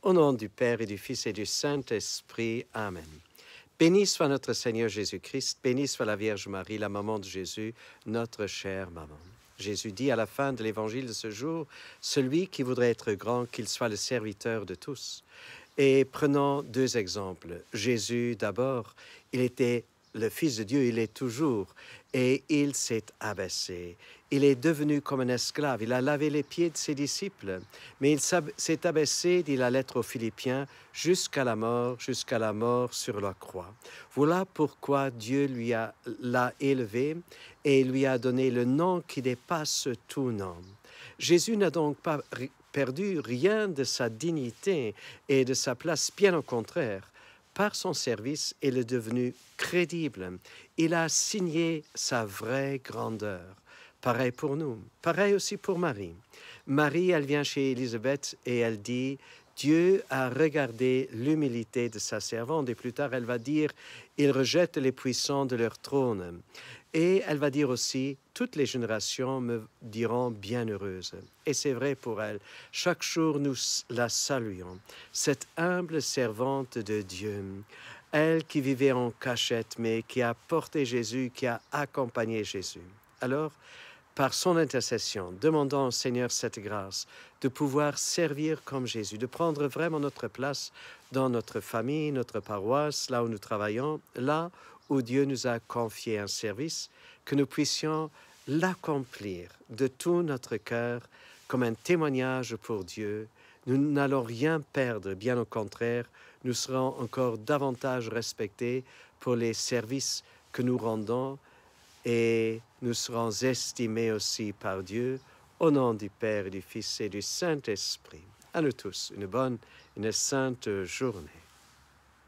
Au nom du Père et du Fils et du Saint-Esprit. Amen. Béni soit notre Seigneur Jésus-Christ, béni soit la Vierge Marie, la maman de Jésus, notre chère maman. Jésus dit à la fin de l'évangile de ce jour, « Celui qui voudrait être grand, qu'il soit le serviteur de tous. » Et prenons deux exemples. Jésus, d'abord, il était le Fils de Dieu, il est toujours, et il s'est abaissé. Il est devenu comme un esclave, il a lavé les pieds de ses disciples, mais il s'est abaissé, dit la lettre aux Philippiens, jusqu'à la mort sur la croix. Voilà pourquoi Dieu l'a élevé et lui a donné le nom qui dépasse tout nom. Jésus n'a donc pas perdu rien de sa dignité et de sa place, bien au contraire. Par son service, il est devenu crédible. Il a signé sa vraie grandeur. Pareil pour nous, pareil aussi pour Marie. Marie, elle vient chez Élisabeth et elle dit « Dieu a regardé l'humilité de sa servante » et plus tard elle va dire « Il rejette les puissants de leur trône ». Et elle va dire aussi « Toutes les générations me diront bienheureuse ». Et c'est vrai pour elle. Chaque jour, nous la saluons. Cette humble servante de Dieu, elle qui vivait en cachette, mais qui a porté Jésus, qui a accompagné Jésus. Alors, par son intercession, demandons au Seigneur cette grâce de pouvoir servir comme Jésus, de prendre vraiment notre place dans notre famille, notre paroisse, là où nous travaillons, là où Dieu nous a confié un service, que nous puissions l'accomplir de tout notre cœur comme un témoignage pour Dieu. Nous n'allons rien perdre, bien au contraire, nous serons encore davantage respectés pour les services que nous rendons et nous serons estimés aussi par Dieu, au nom du Père et du Fils et du Saint-Esprit. À nous tous, une bonne, une sainte journée.